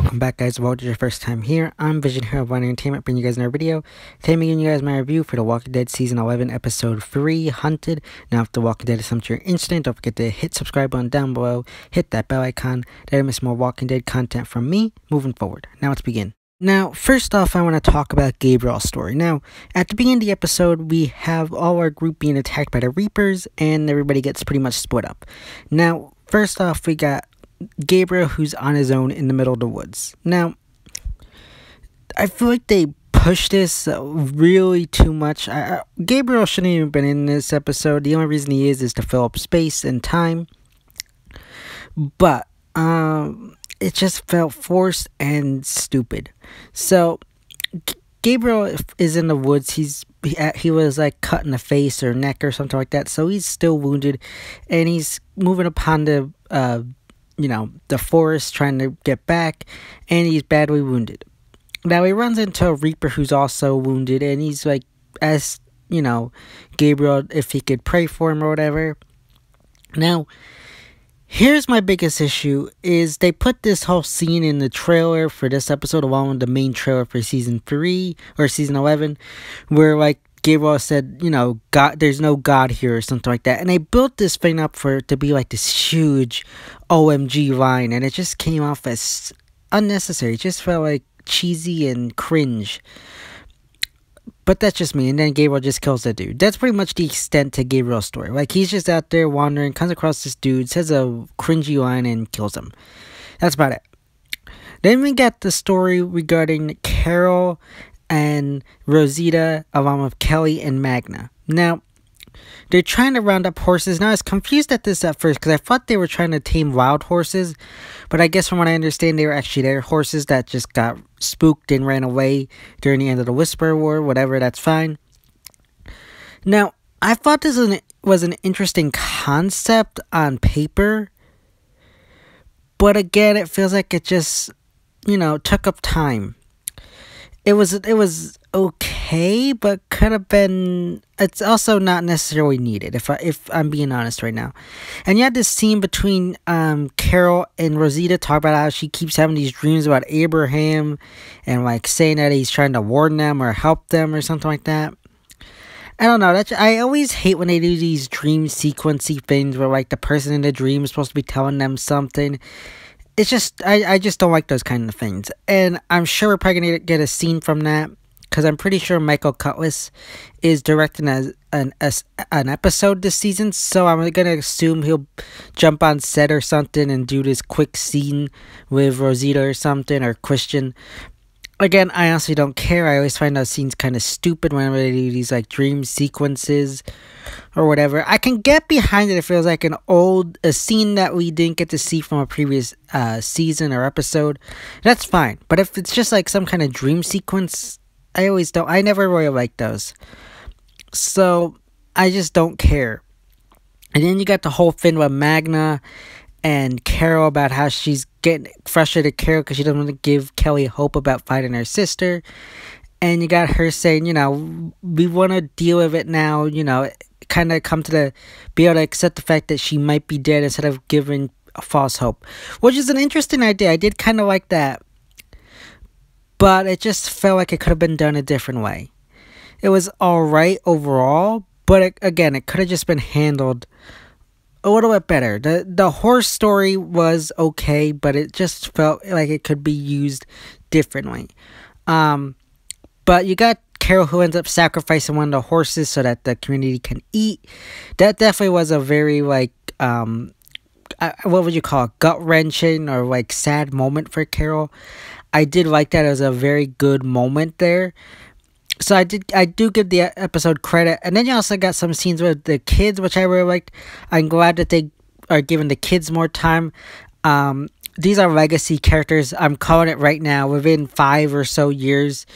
welcome back, guys. If it's your first time here, I'm Vision here of One Entertainment, bringing you guys another video. Today I'm giving you guys my review for The Walking Dead Season 11, Episode 3, Hunted. Now, if The Walking Dead is something you're interested in, don't forget to hit subscribe button down below, hit that bell icon, to miss more Walking Dead content from me moving forward. Now, let's begin. Now, first off, I want to talk about Gabriel's story. Now, at the beginning of the episode, we have all our group being attacked by the Reapers, and everybody gets pretty much split up. Now, first off, we got Gabriel, who's on his own in the middle of the woods. Now, I feel like they pushed this really too much. Gabriel shouldn't even been in this episode. The only reason he is to fill up space and time. But it just felt forced and stupid. So Gabriel is in the woods. He was like cut in the face or neck or something like that. So he's still wounded, and he's moving upon the the forest trying to get back, and he's badly wounded. Now he runs into a Reaper who's also wounded, and he's like, asked, Gabriel if he could pray for him or whatever. Now, here's my biggest issue, is they put this whole scene in the trailer for this episode along with the main trailer for Season 3, or Season 11, where, like, Gabriel said, God, there's no God here or something like that. And they built this thing up for it to be like this huge OMG line. And it just came off as unnecessary. It just felt like cheesy and cringe. But that's just me. And then Gabriel just kills that dude. That's pretty much the extent to Gabriel's story. Like, he's just out there wandering, comes across this dude, says a cringy line, and kills him. That's about it. Then we got the story regarding Carol and Rosita, along with Kelly and Magna. Now, they're trying to round up horses. Now, I was confused at this at first, because I thought they were trying to tame wild horses. But I guess from what I understand, they were actually their horses that just got spooked and ran away during the end of the Whisper War. Whatever, that's fine. Now, I thought this was an interesting concept on paper. But again, it feels like it just, took up time. It was okay, but could have been. It's also not necessarily needed, if I'm being honest right now. And you had this scene between Carol and Rosita talk about how she keeps having these dreams about Abraham, and like saying that he's trying to warn them or help them or something like that. I don't know. I always hate when they do these dream sequencey things where like the person in the dream is supposed to be telling them something. It's just, I just don't like those kind of things. And I'm sure we're probably going to get a scene from that, because I'm pretty sure Michael Cutlass is directing an episode this season. So I'm going to assume he'll jump on set or something and do this quick scene with Rosita or something, or Christian. Again, I honestly don't care. I always find those scenes kind of stupid whenever they do these like dream sequences or whatever. I can get behind it if it feels like a scene that we didn't get to see from a previous season or episode. That's fine. But if it's just like some kind of dream sequence, I never really like those. So I just don't care. And then you got the whole thing with Magna and Carol about how she's getting frustrated at Carol because she doesn't want to give Kelly hope about finding her sister. And you got her saying, we want to deal with it now, kind of be able to accept the fact that she might be dead instead of giving a false hope. Which is an interesting idea. I did kind of like that. But it just felt like it could have been done a different way. It was alright overall, but it could have just been handled a little bit better. The horse story was okay, but it just felt like it could be used differently. But you got Carol, who ends up sacrificing one of the horses so that the community can eat. That definitely was a very what would you call it, gut-wrenching or like sad moment for Carol. I did like that. It was a very good moment there. So I do give the episode credit. And then you also got some scenes with the kids, which I really liked. I'm glad that they are giving the kids more time. These are legacy characters. I'm calling it right now. Within 5 or so years,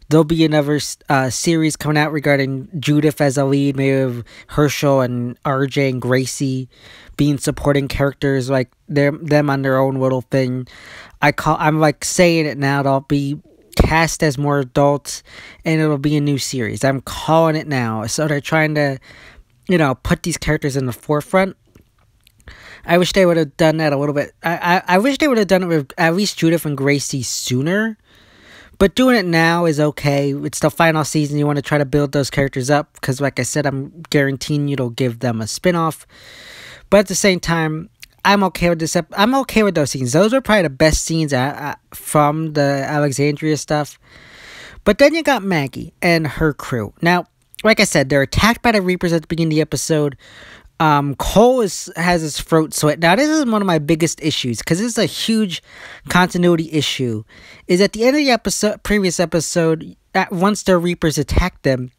there'll be another series coming out regarding Judith as a lead, maybe with Herschel and RJ and Gracie being supporting characters, like them on their own little thing. I'm like saying it now. They'll be cast as more adults, and it'll be a new series. I'm calling it now. So they're trying to, put these characters in the forefront. I wish they would have done that a little bit. I wish they would have done it with at least Judith and Gracie sooner. But doing it now is okay. It's the final season. You want to try to build those characters up. Because like I said, I'm guaranteeing you to give them a spinoff. But at the same time, I'm okay with this. I'm okay with those scenes. Those were probably the best scenes from the Alexandria stuff. But then you got Maggie and her crew. Now, like I said, they're attacked by the Reapers at the beginning of the episode. Cole has his throat slit. Now, this is one of my biggest issues, because this is a huge continuity issue. Is at the end of the previous episode, once the Reapers attacked them,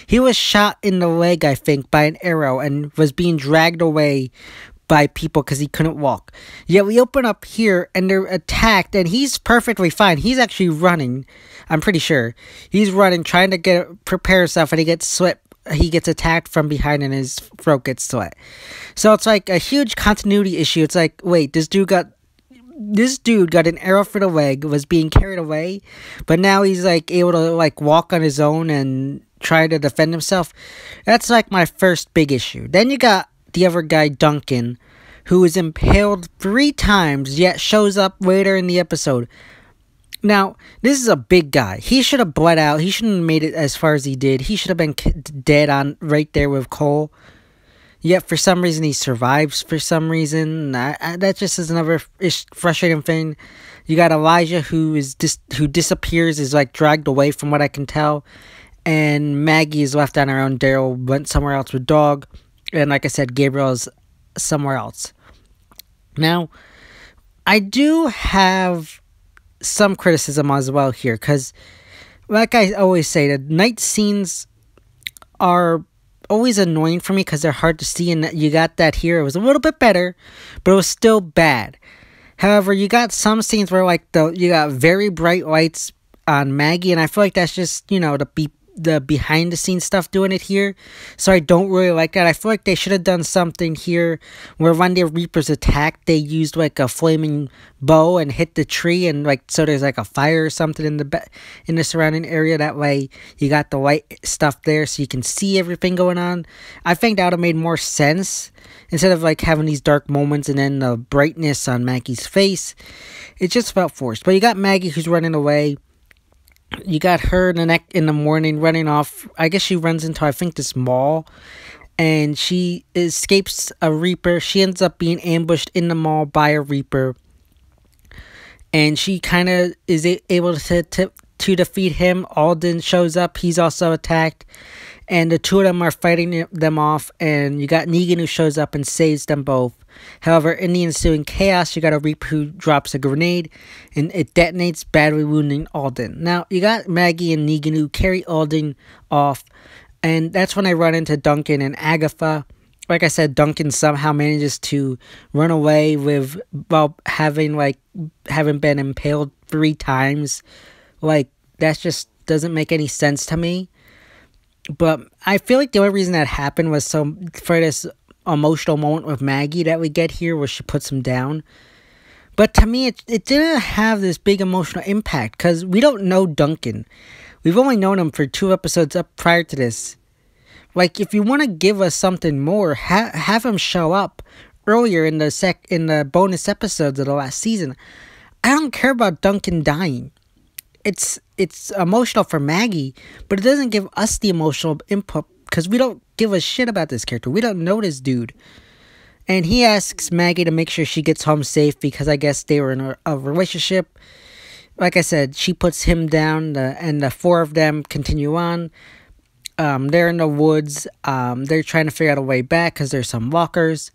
he was shot in the leg, I think, by an arrow, and was being dragged away by people because he couldn't walk. Yet we open up here, and they're attacked, and he's perfectly fine. He's actually running, I'm pretty sure. He's running, trying to prepare himself, and he gets slit. He gets attacked from behind and his throat gets slit. So it's like a huge continuity issue. It's like, wait, this dude got an arrow for the leg, was being carried away, but now he's like able to like walk on his own and try to defend himself. That's like my first big issue. Then you got the other guy, Duncan, who is impaled 3 times, yet shows up later in the episode. Now, this is a big guy. He should have bled out. He shouldn't have made it as far as he did. He should have been dead on right there with Cole. Yet, for some reason, he survives for some reason. That just is another frustrating thing. You got Elijah, who disappears, is like dragged away from what I can tell. And Maggie is left on her own. Daryl went somewhere else with Dog. And like I said, Gabriel is somewhere else. Now, I do have some criticism as well here, because like I always say, the night scenes are always annoying for me because they're hard to see, and you got that here. It was a little bit better, but it was still bad. However, you got some scenes where like you got very bright lights on Maggie, and I feel like that's just, you know, the behind the scenes stuff doing it here. So I don't really like that. I feel like they should have done something here where when the Reapers attacked, they used like a flaming bow and hit the tree, and like so there's like a fire or something in the surrounding area. That way you got the light stuff there so you can see everything going on. I think that would have made more sense instead of like having these dark moments and then the brightness on Maggie's face. It just felt forced. But you got Maggie who's running away. You got her in the morning running off. I guess she runs into, I think, this mall, and she escapes a Reaper. She ends up being ambushed in the mall by a Reaper, and she kind of is able to defeat him. Alden shows up. He's also attacked, and the two of them are fighting them off, and you got Negan who shows up and saves them both. However, in the ensuing chaos, you got a Reaper who drops a grenade, and it detonates, badly wounding Alden. Now, you got Maggie and Negan who carry Alden off, and that's when I run into Duncan and Agatha. Like I said, Duncan somehow manages to run away while having been impaled 3 times. Like, that just doesn't make any sense to me. But I feel like the only reason that happened was for this emotional moment with Maggie that we get here where she puts him down. But to me, it didn't have this big emotional impact because we don't know Duncan. We've only known him for 2 episodes up prior to this. Like, if you want to give us something more, have him show up earlier in the bonus episodes of the last season. I don't care about Duncan dying. It's emotional for Maggie, but it doesn't give us the emotional input because we don't give a shit about this character. We don't know this dude. And he asks Maggie to make sure she gets home safe because I guess they were in a relationship. Like I said, she puts him down, and the 4 of them continue on. They're in the woods. They're trying to figure out a way back because there's some walkers.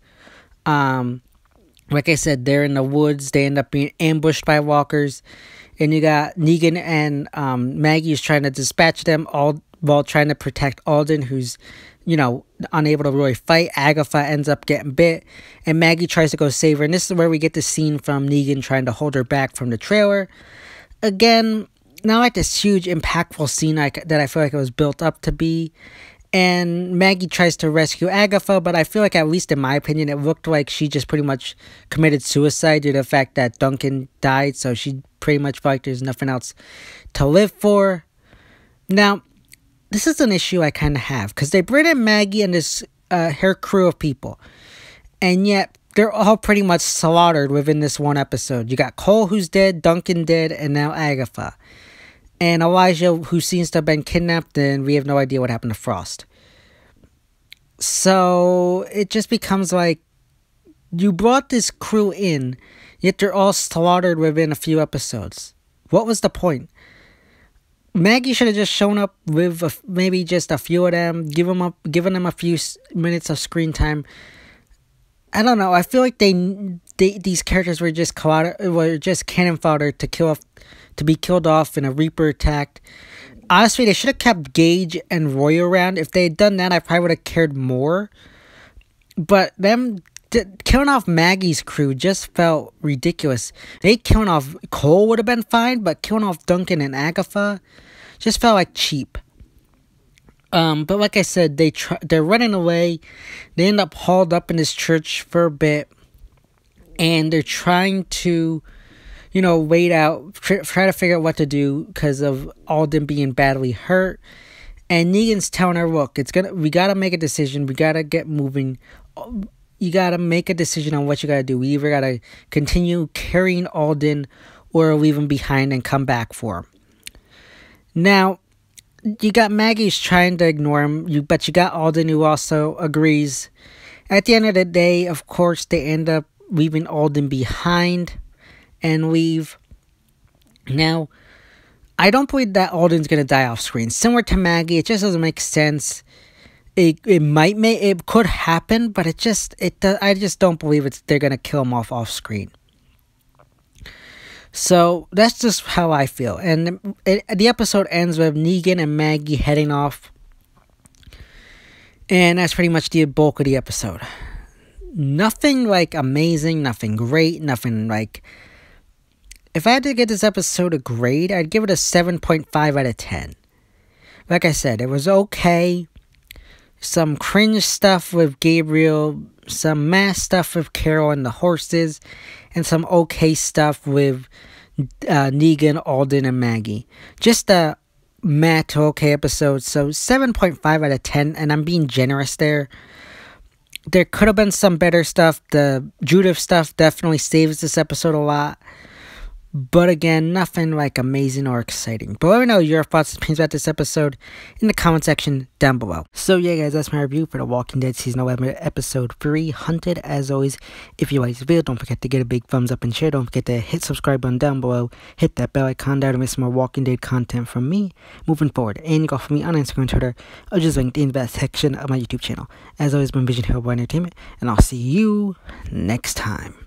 Like I said, they're in the woods. They end up being ambushed by walkers. And you got Negan and Maggie is trying to dispatch them all while trying to protect Alden, who's, you know, unable to really fight. Agatha ends up getting bit, and Maggie tries to go save her. And this is where we get the scene from Negan trying to hold her back from the trailer. Again, not like this huge, impactful scene that I feel like it was built up to be. And Maggie tries to rescue Agatha, but I feel like, at least in my opinion, it looked like she just pretty much committed suicide due to the fact that Duncan died. So she pretty much felt like there's nothing else to live for. Now, this is an issue I kind of have, because they bring in Maggie and her crew of people. And yet, they're all pretty much slaughtered within this one episode. You got Cole, who's dead, Duncan dead, and now Agatha. And Elijah, who seems to have been kidnapped, and we have no idea what happened to Frost. So it just becomes like, you brought this crew in, yet they're all slaughtered within a few episodes. What was the point? Maggie should have just shown up with maybe just a few of them, given them a few minutes of screen time. I don't know. I feel like these characters were just cannon fodder to be killed off in a Reaper attack. Honestly, they should have kept Gage and Roy around. If they had done that, I probably would have cared more. But them killing off Maggie's crew just felt ridiculous. They killing off Cole would have been fine, but killing off Duncan and Agatha just felt like cheap. But like I said, they're running away. They end up hauled up in this church for a bit, and they're trying to, wait out, try to figure out what to do because of Alden being badly hurt. And Negan's telling her, "Look, we gotta make a decision. We gotta get moving. You gotta make a decision on what you gotta do. We either gotta continue carrying Alden or leave him behind and come back for him." Now, you got Maggie's trying to ignore him, but you got Alden who also agrees. At the end of the day, of course, they end up leaving Alden behind and leave. Now, I don't believe that Alden's gonna die off screen. Similar to Maggie, it just doesn't make sense. It could happen, but I just don't believe they're gonna kill him off screen. So that's just how I feel. And the episode ends with Negan and Maggie heading off. And that's pretty much the bulk of the episode. Nothing like amazing, nothing great, nothing like... If I had to give this episode a grade, I'd give it a 7.5 out of 10. Like I said, it was okay. Some cringe stuff with Gabriel, some mass stuff with Carol and the horses, and some okay stuff with Negan, Alden, and Maggie. Just a meh to okay episode, so 7.5 out of 10, and I'm being generous there. There could have been some better stuff. The Judith stuff definitely saves this episode a lot. But again, nothing like amazing or exciting. But let me know your thoughts and opinions about this episode in the comment section down below. So yeah guys, that's my review for The Walking Dead Season 11 Episode 3, Hunted. As always, if you like this video, don't forget to give it a big thumbs up and share. Don't forget to hit subscribe button down below. Hit that bell icon down to miss more Walking Dead content from me moving forward. And you can follow me on Instagram and Twitter, or just linked in that section of my YouTube channel. As always, been Vision Hero Entertainment, and I'll see you next time.